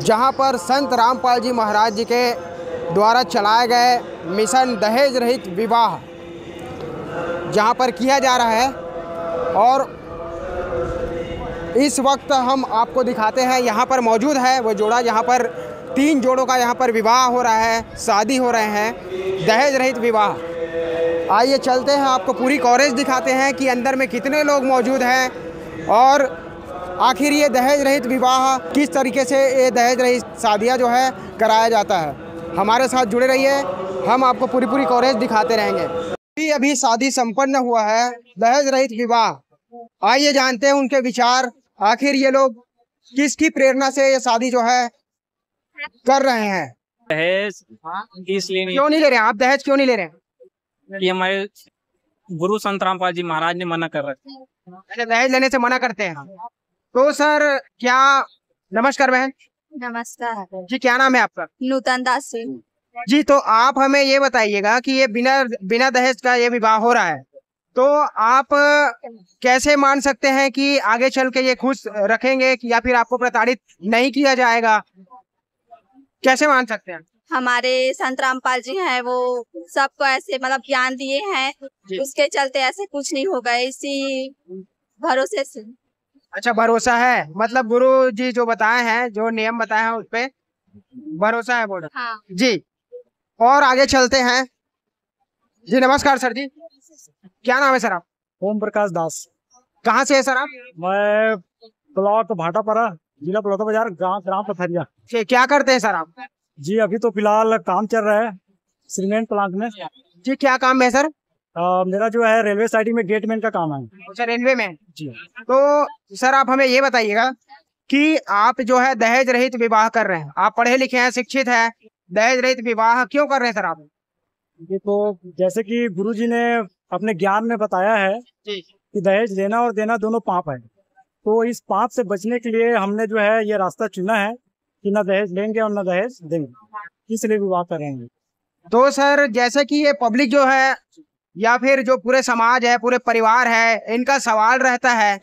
जहां पर संत रामपाल जी महाराज जी के द्वारा चलाए गए मिशन दहेज रहित विवाह जहां पर किया जा रहा है। और इस वक्त हम आपको दिखाते हैं, यहाँ पर मौजूद है वो जोड़ा, यहाँ पर 3 जोड़ों का यहाँ पर विवाह हो रहा है, शादी हो रहे हैं, दहेज रहित विवाह। आइए चलते हैं, आपको पूरी कवरेज दिखाते हैं कि अंदर में कितने लोग मौजूद हैं और आखिर ये दहेज रहित विवाह किस तरीके से, ये दहेज रहित शादियाँ जो है कराया जाता है। हमारे साथ जुड़े रहिए, हम आपको पूरी कवरेज दिखाते रहेंगे। अभी शादी संपन्न हुआ है, दहेज रहित विवाह। आइए जानते हैं उनके विचार, आखिर ये लोग किसकी प्रेरणा से ये शादी जो है कर रहे हैं। दहेज इसलिए क्यों नहीं ले रहे हैं आप? दहेज क्यों नहीं ले रहे हैं? कि हमारे गुरु संत रामपाल जी महाराज ने मना कर रखे। अच्छा, दहेज लेने से मना करते हैं। तो सर क्या, नमस्कार बहन। नमस्कार जी, क्या नाम है आपका? नूतन दास जी, तो आप हमें ये बताइएगा कि ये बिना दहेज का ये विवाह हो रहा है, तो आप कैसे मान सकते हैं कि आगे चल के ये खुश रखेंगे या फिर आपको प्रताड़ित नहीं किया जाएगा? कैसे मान सकते हैं? हमारे संत रामपाल जी हैं, वो सबको ऐसे मतलब ज्ञान दिए हैं, उसके चलते ऐसे कुछ नहीं होगा, इसी भरोसे से। अच्छा, भरोसा है, मतलब गुरु जी जो बताए हैं, जो नियम बताए हैं उस पे भरोसा है बोल। हाँ जी, और आगे चलते हैं। जी नमस्कार सर जी, क्या नाम है सर आप? ओम प्रकाश दास। कहाँ से है सर आप? मैं ब्लॉक भाटापारा, जिला बलौदा बाजार, ग्राम पथरिया। क्या करते हैं सर आप? जी अभी तो फिलहाल काम चल रहा है सीमेंट प्लांट में। जी, क्या काम है सर? मेरा जो है रेलवे साइडिंग में गेटमैन का काम है। अच्छा, रेलवे में। जी, तो सर आप हमें ये बताइएगा कि आप जो है दहेज रहित विवाह कर रहे हैं, आप पढ़े लिखे हैं, शिक्षित हैं, दहेज रहित विवाह क्यों कर रहे हैं सर आप? ये तो जैसे कि गुरुजी ने अपने ज्ञान में बताया है कि दहेज लेना और देना दोनों पाप है, तो इस पाप से बचने के लिए हमने जो है ये रास्ता चुना है कि न दहेज लेंगे और न दहेज देंगे, इसलिए विवाह करेंगे। तो सर जैसे कि ये पब्लिक जो है या फिर जो पूरे समाज है, पूरे परिवार है, इनका सवाल रहता है,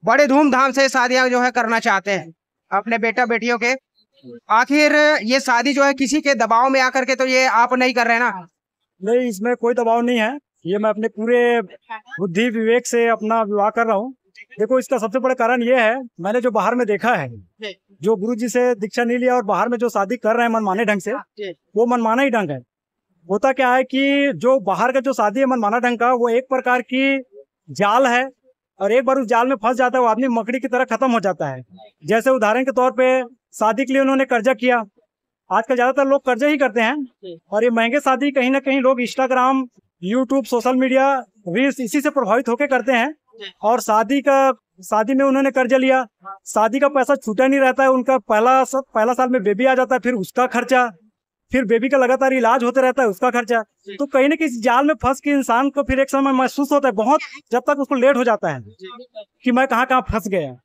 बड़े धूमधाम से शादियां जो है करना चाहते हैं अपने बेटा बेटियों के, आखिर ये शादी जो है किसी के दबाव में आकर के तो ये आप नहीं कर रहे ना? नहीं, इसमें कोई दबाव नहीं है, ये मैं अपने पूरे बुद्धि विवेक से अपना विवाह कर रहा हूँ। देखो, इसका सबसे बड़ा कारण ये है, मैंने जो बाहर में देखा है, जो गुरुजी से दीक्षा नहीं लिया और बाहर में जो शादी कर रहे हैं मनमाने ढंग से, वो मनमाना ही ढंग है। होता क्या है कि जो बाहर का जो शादी है मनमाना ढंग का, वो एक प्रकार की जाल है, और एक बार उस जाल में फंस जाता है वो आदमी मकड़ी की तरह खत्म हो जाता है। जैसे उदाहरण के तौर पे शादी के लिए उन्होंने कर्जा किया, आजकल ज्यादातर लोग कर्जा ही करते हैं, और ये महंगे शादी कहीं ना कहीं लोग Instagram, YouTube, social media, reels इसी से प्रभावित होकर करते हैं। और शादी में उन्होंने कर्जा लिया, शादी का पैसा छूटा नहीं रहता है उनका, पहला साल में बेबी आ जाता है, फिर उसका खर्चा, फिर बेबी का लगातार इलाज होते रहता है, उसका खर्चा। तो कहीं ना कहीं जाल में फंस के इंसान को फिर एक समय महसूस होता है बहुत, जब तक उसको लेट हो जाता है कि मैं कहाँ फंस गया।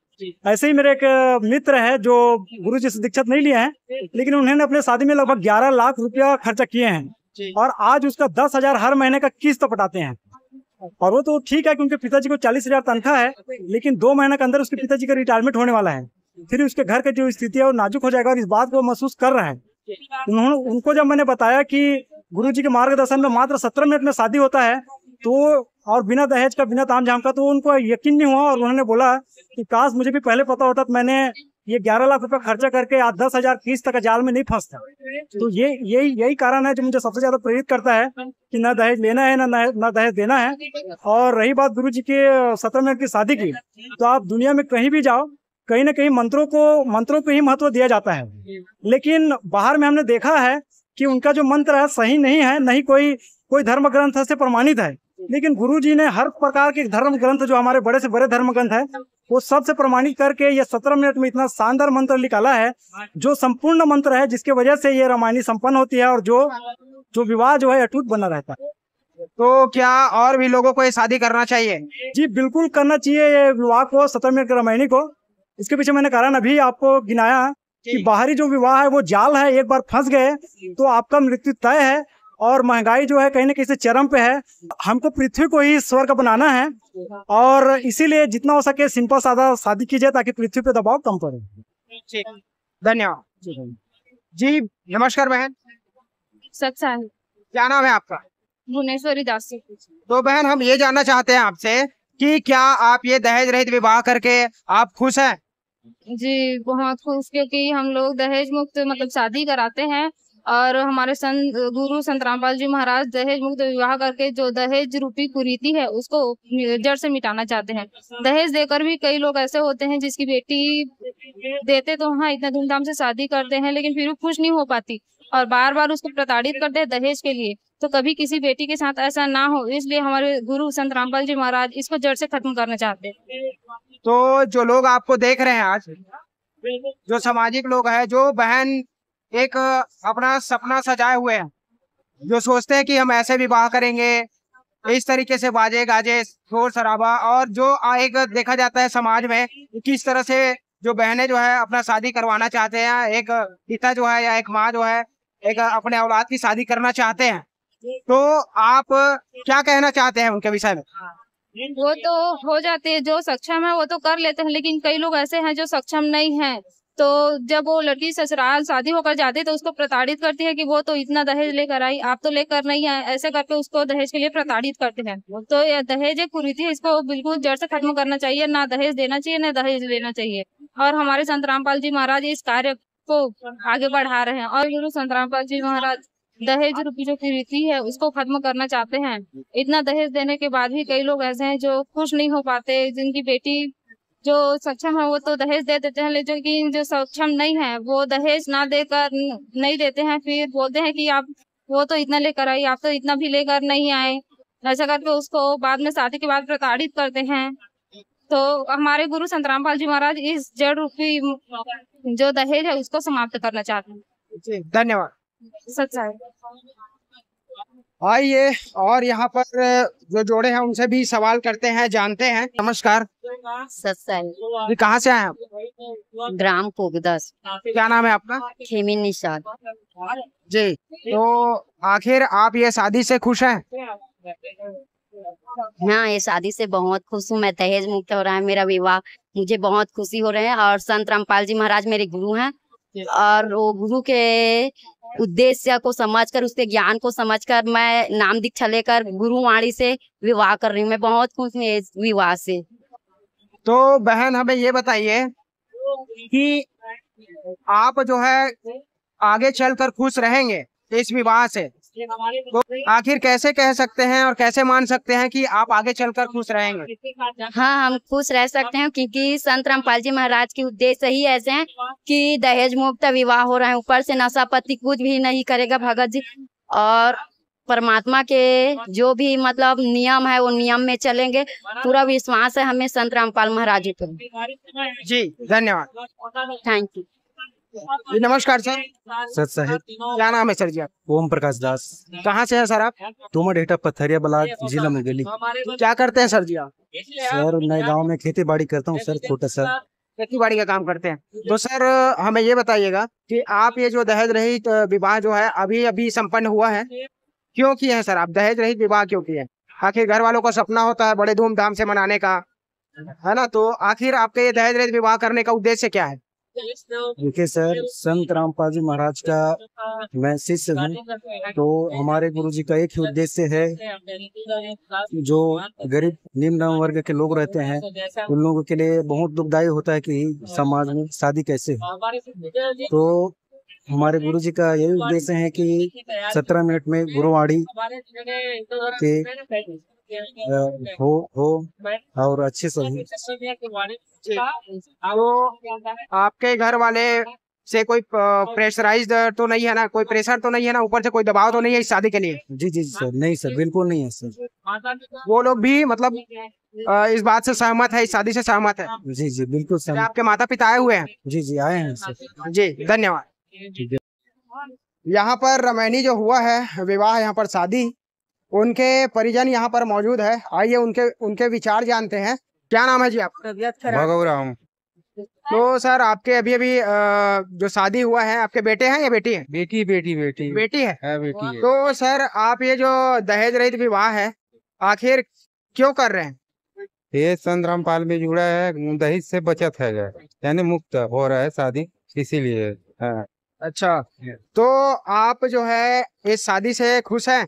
ऐसे ही मेरे एक मित्र है जो गुरुजी से दीक्षित नहीं लिए हैं, लेकिन उन्होंने अपने शादी में लगभग 11 लाख रुपया खर्चा किए हैं, और आज उसका 10,000 हर महीने का किस्त पटाते हैं। और वो तो ठीक है कि उनके पिताजी को 40,000 तनख्वाह है, लेकिन 2 महीने के अंदर उसके पिताजी का रिटायरमेंट होने वाला है, फिर उसके घर की जो स्थिति है वो नाजुक हो जाएगा, और इस बात को महसूस कर रहा है। उनको जब मैंने बताया कि गुरुजी के मार्गदर्शन में मात्र 17 मिनट में शादी होता है, तो और बिना दहेज का, बिना तामझाम का, तो उनको यकीन नहीं हुआ, और उन्होंने बोला कि काश मुझे भी पहले पता होता तो मैंने ये 11 लाख रुपए खर्चा करके आज 10,000 किस्त का जाल में नहीं फंसता। तो यही कारण है जो मुझे सबसे ज्यादा प्रेरित करता है कि न दहेज लेना है न दहेज देना है। और रही बात गुरुजी के 17 मिनट की शादी की, तो आप दुनिया में कहीं भी जाओ, कहीं ना कहीं मंत्रों को ही महत्व दिया जाता है, लेकिन बाहर में हमने देखा है कि उनका जो मंत्र है सही नहीं है, नहीं कोई धर्म ग्रंथ से प्रमाणित है। लेकिन गुरुजी ने हर प्रकार के धर्म ग्रंथ, जो हमारे बड़े से बड़े धर्म ग्रंथ है, वो सबसे प्रमाणित करके ये 17 मिनट में इतना शानदार मंत्र निकाला है, जो संपूर्ण मंत्र है, जिसके वजह से ये रामायणी संपन्न होती है, और जो विवाह जो है अटूट बना रहता है। तो क्या और भी लोगों को ये शादी करना चाहिए? जी बिल्कुल करना चाहिए ये विवाह को, 17 मिनट की रामायणी को। इसके पीछे मैंने कारण अभी आपको गिनाया कि बाहरी जो विवाह है वो जाल है, एक बार फंस गए तो आपका मृत्यु तय है, और महंगाई जो है कहीं ना कहीं से चरम पे है। हमको पृथ्वी को ही स्वर्ग बनाना है, और इसीलिए जितना हो सके सिंपल सादा शादी कीजिए, ताकि पृथ्वी पे दबाव कम पड़े। धन्यवाद। जी नमस्कार बहन, सच्चा है क्या नाम है आपका? भुवनेश्वरी दास। तो बहन हम ये जानना चाहते हैं आपसे कि क्या आप ये दहेज रहित विवाह करके आप खुश हैं? जी बहुत खुश, क्योंकि हम लोग दहेज मुक्त मतलब शादी कराते हैं और हमारे संत गुरु संत रामपाल जी महाराज दहेज मुक्त विवाह करके जो दहेज रूपी कुरीति है उसको जड़ से मिटाना चाहते हैं। दहेज देकर भी कई लोग ऐसे होते हैं जिसकी बेटी देते तो हाँ इतना धूमधाम से शादी करते हैं लेकिन फिर भी खुश नहीं हो पाती और बार बार उसको प्रताड़ित करते हैं दहेज के लिए। तो कभी किसी बेटी के साथ ऐसा ना हो, इसलिए हमारे गुरु संत रामपाल जी महाराज इसको जड़ से खत्म करना चाहते हैं। तो जो लोग आपको देख रहे हैं आज, जो सामाजिक लोग हैं, जो बहन एक अपना सपना सजाए हुए हैं, जो सोचते हैं कि हम ऐसे विवाह करेंगे, इस तरीके से बाजे गाजे शोर शराबा, और जो एक देखा जाता है समाज में किस तरह से जो बहनें जो है अपना शादी करवाना चाहते हैं, एक पिता जो है या एक माँ जो है एक अपने औलाद की शादी करना चाहते हैं, तो आप क्या कहना चाहते हैं उनके विषय में? वो तो हो जाते हैं, जो सक्षम है वो तो कर लेते हैं, लेकिन कई लोग ऐसे हैं जो सक्षम नहीं हैं। तो जब वो लड़की ससुराल शादी होकर जाती है तो उसको प्रताड़ित करती है कि वो तो इतना दहेज लेकर आई, आप तो लेकर नहीं आए, ऐसे करके उसको दहेज के लिए प्रताड़ित करते हैं। तो ये दहेज एक कुरीति है, इसको बिल्कुल जड़ से खत्म करना चाहिए। ना दहेज देना चाहिए, ना दहेज लेना चाहिए। और हमारे संत रामपाल जी महाराज इस कार्य को आगे बढ़ा रहे हैं और गुरु संत रामपाल जी महाराज दहेज रूपी जो कुरीति है उसको खत्म करना चाहते हैं। इतना दहेज देने के बाद भी कई लोग ऐसे हैं जो खुश नहीं हो पाते, जिनकी बेटी जो सक्षम है वो तो दहेज दे देते हैं, लेकिन जो सक्षम नहीं है वो दहेज ना देकर नहीं देते हैं, फिर बोलते हैं कि आप वो तो इतना लेकर आई, आप तो इतना भी लेकर नहीं आए, ऐसा करके उसको बाद में शादी के बाद प्रताड़ित करते हैं। तो हमारे गुरु संत रामपाल जी महाराज इस जड़ रूपी जो दहेज है उसको समाप्त करना चाहते हैं। धन्यवाद। सच्चा है। आइए और यहाँ पर जो जोड़े हैं उनसे भी सवाल करते हैं, जानते हैं। नमस्कार, सच्चा है। ये कहाँ से आए आप? ग्राम कोगदस। क्या नाम है आपका? खेमी निषाद। जी, तो आखिर आप ये शादी से खुश हैं? हाँ, ये शादी से बहुत खुश हूँ मैं। दहेज मुक्त हो रहा है मेरा विवाह, मुझे बहुत खुशी हो रहे हैं। और संत रामपाल जी महाराज मेरे गुरु हैं और वो गुरु के उद्देश्य को समझकर, उसके ज्ञान को समझकर मैं नाम दीक्षा लेकर गुरुवाणी से विवाह कर रही हूँ। मैं बहुत खुश हूँ इस विवाह से। तो बहन हमें ये बताइए कि आप जो है आगे चलकर खुश रहेंगे इस विवाह से, तो आखिर कैसे कह सकते हैं और कैसे मान सकते हैं कि आप आगे चलकर खुश रहेंगे? हाँ, हम खुश रह सकते हैं क्योंकि संत रामपाल जी महाराज के उद्देश्य ही ऐसे हैं कि दहेज मुक्त विवाह हो रहा है। ऊपर से नशा पत्ती कुछ भी नहीं करेगा भगत जी, और परमात्मा के जो भी मतलब नियम है वो नियम में चलेंगे। पूरा विश्वास है हमें संत रामपाल महाराज जी पर। जी धन्यवाद। Thank you. जी नमस्कार सर। सच साहिब। क्या नाम है सर जी आप? ओम प्रकाश दास। कहाँ से है सर आप? तुमडेटा पथरिया बलाद जिला मुंगेली। क्या करते हैं सर जी आप? सर मैं गांव में खेती बाड़ी करता हूँ सर, छोटा सा खेती बाड़ी का काम करते हैं। तो सर हमें ये बताइएगा कि आप ये जो दहेज रहित विवाह जो है अभी अभी संपन्न हुआ है, क्यों किए हैं सर आप? दहेज रहित विवाह क्यों किए हैं? आखिर घर वालों का सपना होता है बड़े धूमधाम से मनाने का, है ना? तो आखिर आपके ये दहेज रहित विवाह करने का उद्देश्य क्या है? देखिए सर, संत रामपाल जी महाराज का मैं शिष्य हूँ, तो हमारे गुरु जी का एक ही उद्देश्य है, जो गरीब निम्न वर्ग के लोग रहते हैं उन लोगों के लिए बहुत दुखदायी होता है कि समाज में शादी कैसे हो। तो हमारे गुरु जी का यही उद्देश्य है कि 17 मिनट में गुरुवाणी के हो और अच्छे से तो आपके घर वाले से कोई प्रेशराइज्ड तो नहीं है ना, कोई प्रेशर तो नहीं है ना, ऊपर से कोई दबाव तो नहीं है इस शादी के लिए? जी जी सर, नहीं सर, बिल्कुल नहीं है सर। वो लोग भी मतलब इस बात से सहमत है, इस शादी से सहमत है? जी जी बिल्कुल सर। आपके माता पिता आए हुए हैं? जी जी आए हैं सर। जी धन्यवाद। यहाँ पर रमैनी जो हुआ है विवाह, यहाँ पर शादी, उनके परिजन यहाँ पर मौजूद है। आइए उनके विचार जानते हैं। क्या नाम है जी आपका? भगवराम। तो सर आपके अभी अभी जो शादी हुआ है, आपके बेटे हैं या बेटी है? बेटी बेटी बेटी बेटी है। बेटी है। तो सर आप ये जो दहेज रहित विवाह है आखिर क्यों कर रहे हैं? ये संत रामपाल में जुड़ा है, दहेज से बचत है, यानी मुक्त हो रहा है शादी, इसीलिए। हाँ। अच्छा, तो आप जो है इस शादी से खुश हैं?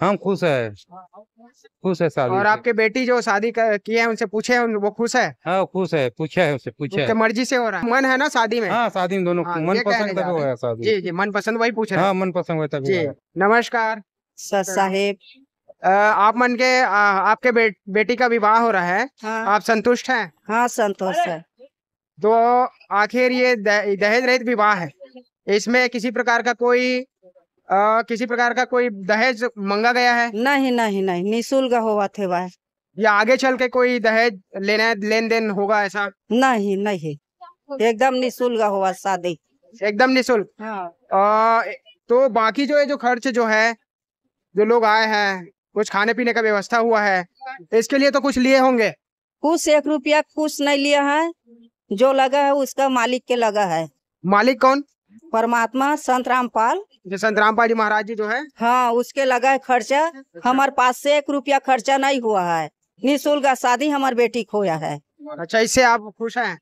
हम खुश है शादी और से। आपके बेटी जो शादी की है उनसे पूछे हैं, वो खुश है? हाँ खुश है, पूछा है उससे, पूछा उनके है। मर्जी से हो रहा है, मन है ना शादी में? हाँ शादी में दोनों हाँ, मन ये कहने पसंद जा तभी रहे हुआ हैं। है शादी। जी जी, मन पसंद वही पूछ रहे हाँ हैं। मन पसंद हुआ तभी जी, हुआ है। नमस्कार सर साहेब। आप मन के आपके बेटी का विवाह हो रहा है, हाँ आप संतुष्ट हैं? हाँ संतोष है। तो आखिर ये दहेज रहित विवाह है, इसमें किसी प्रकार का कोई दहेज मांगा गया है नहीं नहीं नहीं, निःशुल्क हुआ थे वह। या आगे चल के कोई दहेज लेन देन होगा ऐसा? नहीं नहीं, एकदम निःशुल्क हुआ शादी। एकदम निःशुल्क। हाँ तो बाकी जो है जो खर्च जो है, जो लोग आए हैं, कुछ खाने पीने का व्यवस्था हुआ है, इसके लिए तो कुछ लिए होंगे? कुछ 1 रुपया कुछ नहीं लिया है, जो लगा है उसका मालिक के लगा है। मालिक कौन? परमात्मा संत रामपाल। जो संत रामपाल जी महाराज जी जो है, हाँ उसके लगा है खर्चा। हमारे पास से 1 रुपया खर्चा नहीं हुआ है, निःशुल्क शादी हमारी बेटी खोया है। अच्छा, इससे आप खुश हैं?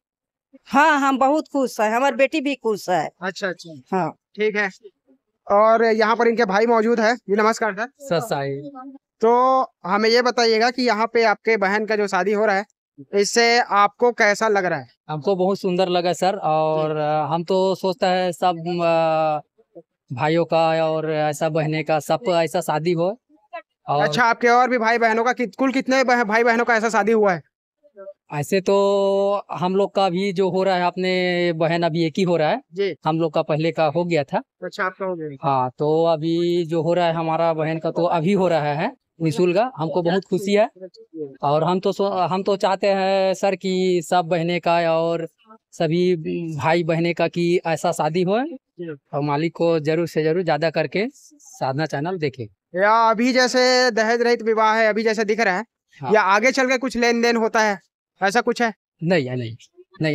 हाँ हम बहुत खुश है, हमारी बेटी भी खुश है। अच्छा अच्छा, हाँ ठीक है। और यहाँ पर इनके भाई मौजूद है जी, नमस्कार सर। सर साई तो हमें ये बताइएगा कि यहाँ पे आपके बहन का जो शादी हो रहा है, इससे आपको कैसा लग रहा है? हमको बहुत सुंदर लगा सर। और हम तो सोचता है सब भाइयों का और ऐसा बहने का सब ऐसा शादी हो। और अच्छा, आपके और भी भाई बहनों का कुल कितने भाई बहनों का ऐसा शादी हुआ है? ऐसे तो हम लोग का भी जो हो रहा है, अपने बहन अभी एक ही हो रहा है। जी। हम लोग का पहले का हो गया था। अच्छा, आपका हो गया। हाँ, तो अभी जो हो रहा है हमारा बहन का तो अभी हो रहा है निःशुल्क। हमको बहुत खुशी है। और हम तो चाहते हैं सर कि सब बहने का और सभी भाई बहने का कि ऐसा शादी हो। और मालिक को जरूर से जरूर ज्यादा करके साधना चैनल देखे। या अभी जैसे दहेज रहित विवाह है, अभी जैसे दिख रहा है, हाँ। या आगे चल के कुछ लेन देन होता है, ऐसा कुछ है? नहीं,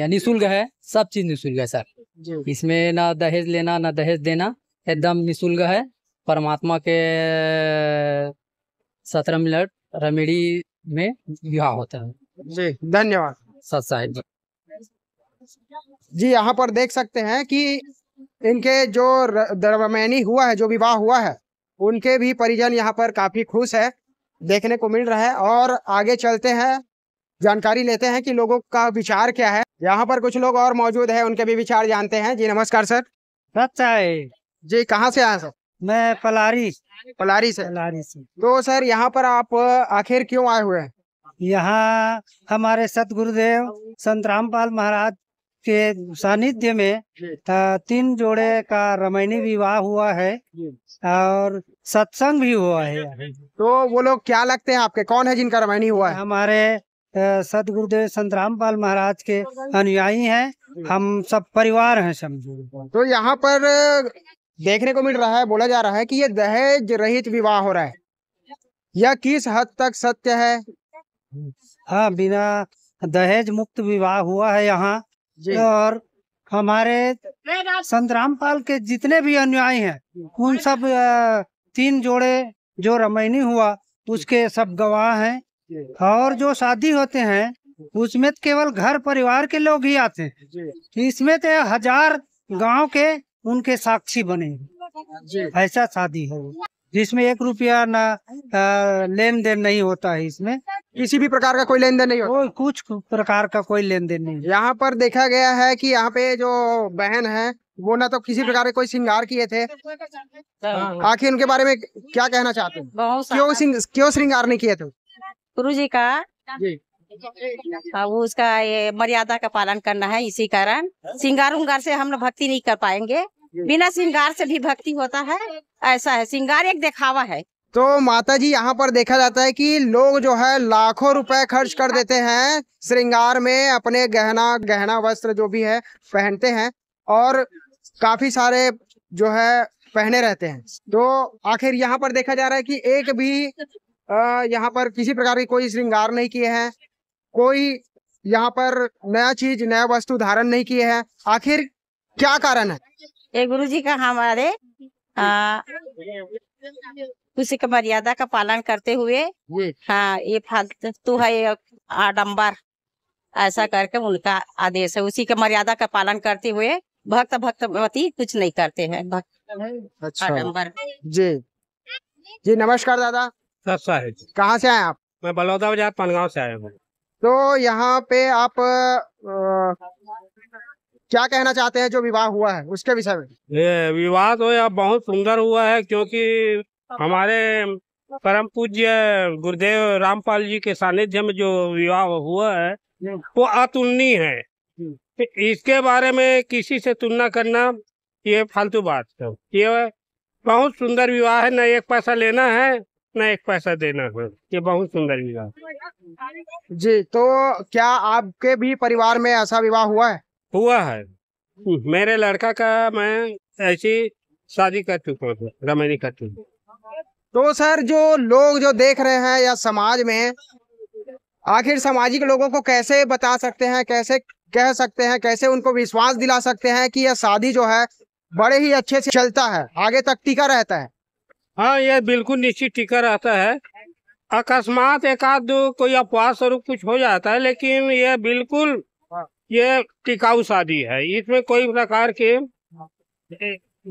निःशुल्क है, सब चीज निःशुल्क है सर। इसमें ना दहेज लेना ना दहेज देना, एकदम निःशुल्क है। परमात्मा के 17 मिनट रेमेडी में विवाह होता है। जी, धन्यवाद। सत साहिब जी, यहाँ पर देख सकते हैं कि इनके जो दरमियानी हुआ है, जो विवाह हुआ है, उनके भी परिजन यहाँ पर काफी खुश है, देखने को मिल रहा है। और आगे चलते हैं, जानकारी लेते हैं कि लोगों का विचार क्या है। यहाँ पर कुछ लोग और मौजूद हैं, उनके भी विचार जानते हैं। जी नमस्कार सर। सच्चा है। जी, कहाँ से आए सर? मैं पलारी से। से। तो सर यहाँ पर आप आखिर क्यों आए हुए हैं? यहाँ हमारे सतगुरुदेव संत रामपाल महाराज के सानिध्य में 3 जोड़े का रमैनी विवाह हुआ है और सत्संग भी हुआ है। तो वो लोग क्या लगते हैं आपके, कौन है जिनका रमैनी हुआ है? हमारे सतगुरुदेव संत रामपाल महाराज के अनुयायी हैं, हम सब परिवार हैं समझो। तो यहाँ पर देखने को मिल रहा है, बोला जा रहा है कि ये दहेज रहित विवाह हो रहा है, यह किस हद तक सत्य है? हाँ, बिना दहेज मुक्त विवाह हुआ है यहाँ। और हमारे संत रामपाल के जितने भी अनुयायी हैं, उन सब 3 जोड़े जो रमैनी हुआ उसके सब गवाह हैं। और जो शादी होते हैं उसमें केवल घर परिवार के लोग ही आते हैं, इसमें तो 1000 गांव के उनके साक्षी बने। ऐसा शादी है जिसमें 1 रुपया ना लेन देन नहीं होता है। इसमें किसी भी प्रकार का कोई लेन देन नहीं होता? कुछ प्रकार का कोई लेन देन नहीं। यहाँ पर देखा गया है कि यहाँ पे जो बहन है वो ना तो किसी प्रकार के कोई श्रृंगार किए थे, आखिर उनके बारे में क्या कहना चाहते हैं? क्यों श्रृंगार नहीं किए थे? गुरुजी का जी, वो उसका ये मर्यादा का पालन करना है, इसी कारण श्रृंगार उंगार से हम लोग भक्ति नहीं कर पाएंगे। बिना श्रृंगार से भी भक्ति होता है, ऐसा है। श्रृंगार एक दिखावा है। तो माता जी यहाँ पर देखा जाता है कि लोग जो है लाखों रुपए खर्च कर देते हैं श्रृंगार में, अपने गहना वस्त्र जो भी है पहनते हैं और काफी सारे जो है पहने रहते हैं। तो आखिर यहाँ पर देखा जा रहा है कि एक भी यहाँ पर किसी प्रकार की कोई श्रृंगार नहीं किए हैं, कोई यहाँ पर नया वस्तु धारण नहीं किए हैं। आखिर क्या कारण है? ये गुरुजी का हमारे उसी का मर्यादा का पालन करते हुए, हाँ, ये फालतू है, ये आडंबर ऐसा करके उनका आदेश है। उसी के मर्यादा का पालन करते हुए भक्तवती कुछ नहीं करते हैं। अच्छा आडंबर जी जी। नमस्कार दादा, कहाँ से आए आप? मैं बलौदा बाजार पनगांव से आया हूँ। तो यहाँ पे आप क्या कहना चाहते हैं जो विवाह हुआ है उसके विषय में? ये विवाह तो यार बहुत सुंदर हुआ है, क्योंकि हमारे परम पूज्य गुरुदेव रामपाल जी के सानिध्य में जो विवाह हुआ है वो अतुलनीय है। इसके बारे में किसी से तुलना करना ये फालतू बात है। ये बहुत सुंदर विवाह है, न एक पैसा लेना है न एक पैसा देना है। ये बहुत सुंदर विवाह जी। तो क्या आपके भी परिवार में ऐसा विवाह हुआ है? मेरे लड़का का मैं ऐसी शादी कर चुका हूँ, रमैनी कर चुका हूँ। तो सर जो लोग जो देख रहे हैं या समाज में, आखिर सामाजिक लोगों को कैसे बता सकते हैं, कैसे कह सकते हैं, कैसे उनको विश्वास दिला सकते हैं कि यह शादी जो है बड़े ही अच्छे से चलता है, आगे तक टिका रहता है? हाँ, ये बिल्कुल निश्चित टिका रहता है। अकस्मात एक आध कोई अपवाद स्वरूप कुछ हो जाता है, लेकिन ये बिल्कुल ये टिकाऊ शादी है। इसमें कोई प्रकार के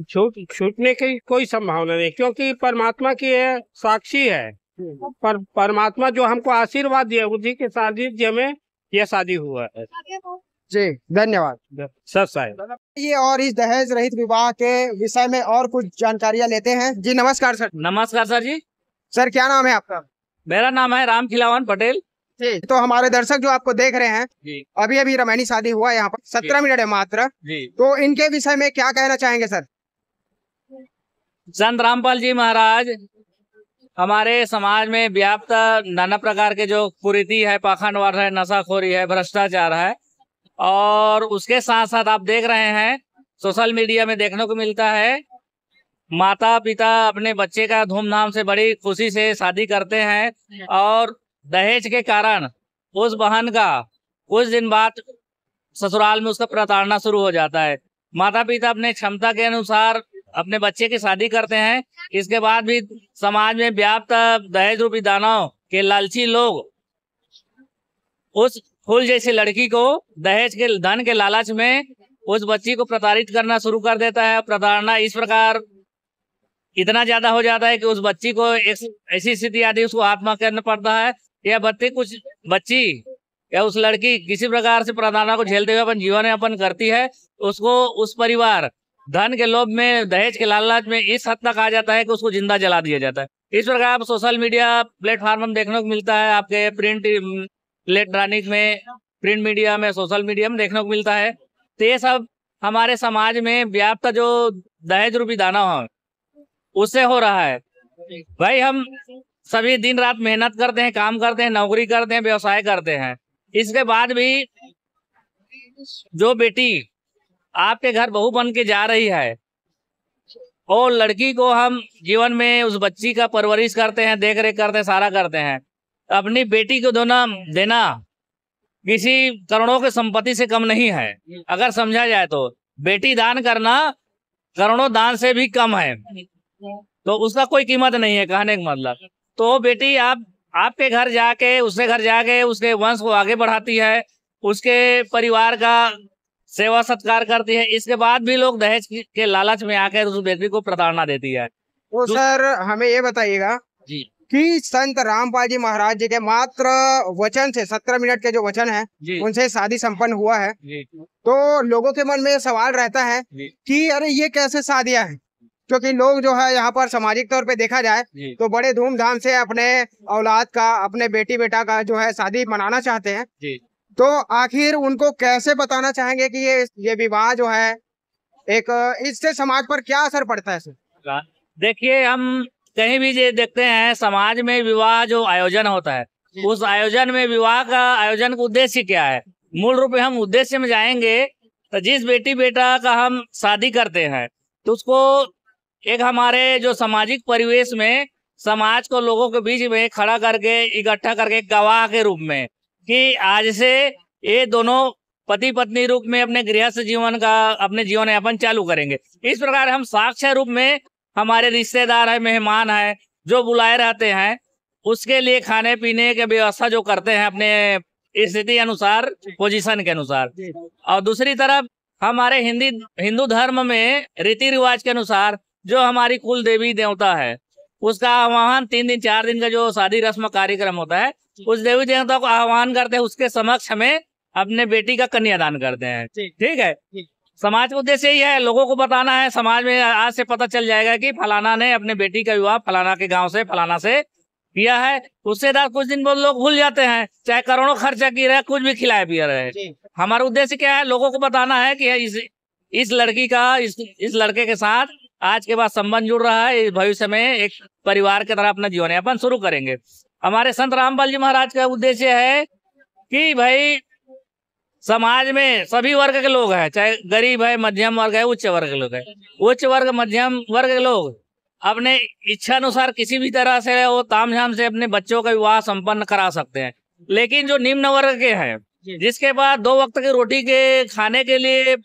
छूटने की कोई संभावना नहीं, क्योंकि परमात्मा की ये साक्षी है। परमात्मा जो हमको आशीर्वाद दिया उसी के सानिध्य में ये शादी हुआ है। जी धन्यवाद। ये और इस दहेज रहित विवाह के विषय में और कुछ जानकारियाँ लेते हैं। जी नमस्कार सर। नमस्कार सर जी। सर क्या नाम है आपका? मेरा नाम है राम खिलावन पटेल। जी। तो हमारे दर्शक जो आपको देख रहे हैं जी, अभी अभी रमैनी शादी हुआ है यहाँ पर, 17 मिनट है मात्र जी। तो इनके विषय में क्या कहना चाहेंगे सर? संत रामपाल जी महाराज हमारे समाज में व्याप्त नाना प्रकार के जो कुरीति है, पाखंडवाद है, नशाखोरी है, भ्रष्टाचार है, और उसके साथ साथ आप देख रहे हैं सोशल मीडिया में देखने को मिलता है माता पिता अपने बच्चे का धूमधाम से बड़ी खुशी से शादी करते हैं और दहेज के कारण उस बहन का कुछ दिन बाद ससुराल में उसका प्रताड़ना शुरू हो जाता है। माता पिता अपने क्षमता के अनुसार अपने बच्चे की शादी करते हैं, इसके बाद भी समाज में व्याप्त दहेज रूपी दानव के लालची लोग उस फूल जैसी लड़की को दहेज के धन के लालच में उस बच्ची को प्रताड़ित करना शुरू कर देता है। प्रताड़ना इस प्रकार इतना ज्यादा हो जाता है कि उस बच्ची को एक ऐसी स्थिति आती है उसको आत्महत्या करना पड़ता है, या बच्ची या उस लड़की किसी प्रकार से प्रताड़ना को झेलते हुए अपन जीवन यापन करती है। उसको उस परिवार धन के लोभ में, दहेज के लालच में इस हद तक आ जाता है कि उसको जिंदा जला दिया जाता है। इस प्रकार सोशल मीडिया प्लेटफॉर्म में देखने को मिलता है, आपके प्रिंट इलेक्ट्रॉनिक में, प्रिंट मीडिया में, सोशल मीडिया में देखने को मिलता है। तो ये सब हमारे समाज में व्याप्त जो दहेज रूपी दानव है उससे हो रहा है। भाई हम सभी दिन रात मेहनत करते हैं, काम करते हैं, नौकरी करते हैं, व्यवसाय करते हैं, इसके बाद भी जो बेटी आपके घर बहू बन के जा रही है और लड़की को हम जीवन में उस बच्ची का परवरिश करते हैं, देख रेख करते हैं, सारा करते हैं, अपनी बेटी को देना किसी करोड़ों की संपत्ति से कम नहीं है। अगर समझा जाए तो बेटी दान करना करोड़ों दान से भी कम है, तो उसका कोई कीमत नहीं है, कहने का मतलब। तो बेटी आपके घर जाके, उसके घर जाके उसके वंश को आगे बढ़ाती है, उसके परिवार का सेवा सत्कार करती है, इसके बाद भी लोग दहेज के लालच में आकर उस बेटी को प्रताड़ना देती है। तो सर हमें ये बताइएगा जी कि संत रामपाल जी महाराज जी के मात्र वचन से 17 मिनट के जो वचन है उनसे शादी संपन्न हुआ है जी। तो लोगों के मन में सवाल रहता है कि अरे ये कैसे शादियां हैं, क्योंकि लोग जो है यहाँ पर सामाजिक तौर पे देखा जाए तो बड़े धूमधाम से अपने औलाद का, अपने बेटी बेटा का जो है शादी मनाना चाहते हैं। तो आखिर उनको कैसे बताना चाहेंगे कि ये विवाह जो है एक, इससे समाज पर क्या असर पड़ता है सर? देखिए, हम कहीं भी ये देखते हैं समाज में विवाह जो आयोजन होता है, उस आयोजन में विवाह का आयोजन का उद्देश्य क्या है? मूल रूप में हम उद्देश्य में जाएंगे तो जिस बेटी बेटा का हम शादी करते हैं तो उसको एक हमारे जो सामाजिक परिवेश में समाज को लोगों के बीच में खड़ा करके, इकट्ठा करके गवाह के रूप में कि आज से ये दोनों पति पत्नी रूप में अपने गृहस्थ जीवन का, अपने जीवन यापन चालू करेंगे। इस प्रकार हम साक्ष्य रूप में हमारे रिश्तेदार है, मेहमान है, जो बुलाए रहते हैं, उसके लिए खाने पीने की व्यवस्था जो करते हैं अपने स्थिति अनुसार, पोजीशन के अनुसार। और दूसरी तरफ हमारे हिंदू धर्म में रीति रिवाज के अनुसार जो हमारी कुल देवी देवता है उसका आह्वान 3 दिन 4 दिन का जो शादी रस्म कार्यक्रम होता है उस देवी देवता को आह्वान करते हैं, उसके समक्ष हमें अपने बेटी का कन्यादान करते हैं। ठीक है, समाज का उद्देश्य यही है, लोगों को बताना है। समाज में आज से पता चल जाएगा कि फलाना ने अपने बेटी का विवाह फलाना के गांव से फलाना से किया है। उससे कुछ दिन बाद लोग भूल जाते हैं, चाहे करोड़ों खर्चा किए रहे, कुछ भी खिलाए पिए रहे। हमारा उद्देश्य क्या है, लोगों को बताना है कि इस लड़की का इस लड़के के साथ आज के बाद संबंध जुड़ रहा है, भविष्य में एक परिवार की तरह अपना जीवन यापन शुरू करेंगे। हमारे संत रामपाल जी महाराज का उद्देश्य है कि भाई समाज में सभी वर्ग के लोग हैं, चाहे गरीब है, मध्यम वर्ग है, उच्च वर्ग के लोग है। उच्च वर्ग मध्यम वर्ग के लोग अपने इच्छा अनुसार किसी भी तरह से वो तामझाम से अपने बच्चों का विवाह संपन्न करा सकते हैं। लेकिन जो निम्न वर्ग के हैं, जिसके बाद 2 वक्त की रोटी के खाने के लिए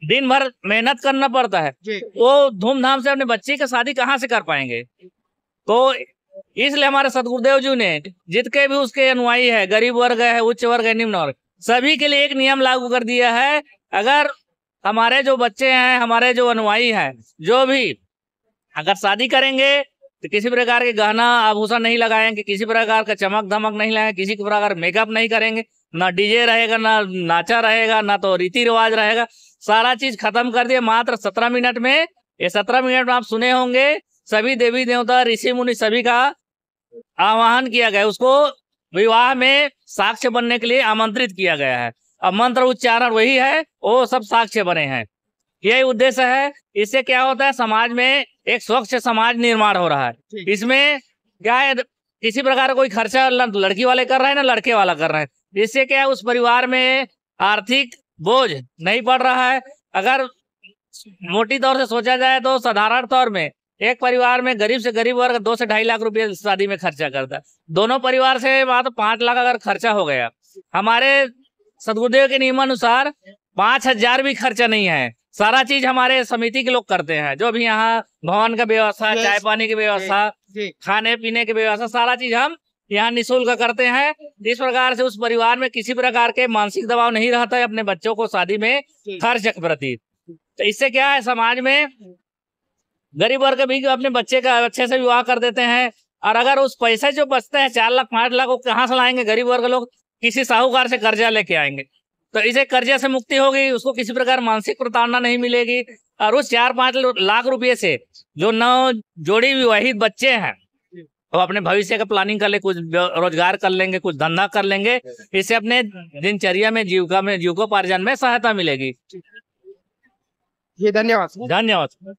दिन भर मेहनत करना पड़ता है, वो धूमधाम से अपने बच्चे की शादी कहाँ से कर पाएंगे। तो इसलिए हमारे सदगुरुदेव जी ने जितने भी उसके अनुयायी है, गरीब वर्ग है, उच्च वर्ग है, निम्न वर्ग, सभी के लिए एक नियम लागू कर दिया है। अगर हमारे जो बच्चे हैं, हमारे जो अनुयायी हैं, जो भी अगर शादी करेंगे तो किसी प्रकार के गहना आभूषण नहीं लगाएंगे, किसी प्रकार का चमक धमक नहीं लगाएंगे, किसी प्रकार मेकअप नहीं करेंगे, ना डीजे रहेगा, ना नाचा रहेगा, ना तो रीति रिवाज रहेगा। सारा चीज खत्म कर दिया मात्र 17 मिनट में। ये 17 मिनट में आप सुने होंगे सभी देवी देवता ऋषि मुनि सभी का आह्वान किया गया, उसको विवाह में साक्ष्य बनने के लिए आमंत्रित किया गया है। अब मंत्र उच्चारण वही है, वो सब साक्ष्य बने हैं। यही उद्देश्य है। इससे क्या होता है, समाज में एक स्वच्छ समाज निर्माण हो रहा है। इसमें क्या है, किसी प्रकार का कोई खर्चा लड़की वाले कर रहे हैं ना लड़के वाला कर रहे हैं। इससे क्या है, उस परिवार में आर्थिक बोझ नहीं पड़ रहा है। अगर मोटी तौर से सोचा जाए तो साधारण तौर में एक परिवार में गरीब से गरीब वर्ग 2 से 2.5 लाख रुपए शादी में खर्चा करता है। दोनों परिवार से मात्र 5 लाख अगर खर्चा हो गया, हमारे सदगुरुदेव के नियमानुसार 5,000 भी खर्चा नहीं है। सारा चीज हमारे समिति के लोग करते हैं, जो भी यहाँ भवन का व्यवस्था, चाय पानी की व्यवस्था, खाने पीने की व्यवस्था, सारा चीज हम यहाँ निःशुल्क करते हैं। इस प्रकार से उस परिवार में किसी प्रकार के मानसिक दबाव नहीं रहता है अपने बच्चों को शादी में खर्च के प्रति। तो इससे क्या है, समाज में गरीब वर्ग भी अपने बच्चे का अच्छे से विवाह कर देते हैं। और अगर उस पैसे जो बचते हैं 4 लाख 5 लाख, वो कहाँ से लाएंगे? गरीब वर्ग लोग किसी साहूकार से कर्जा लेके आएंगे। तो इसे कर्जे से मुक्ति होगी, उसको किसी प्रकार मानसिक प्रताड़ना नहीं मिलेगी। और उस 4-5 लाख रुपए से जो 9 जोड़ी विवाहित बच्चे हैं वो अपने भविष्य का प्लानिंग कर ले, कुछ रोजगार कर लेंगे, कुछ धंधा कर लेंगे। इससे अपने दिनचर्या में जीविकोपार्जन में सहायता मिलेगी। जी धन्यवाद। धन्यवाद।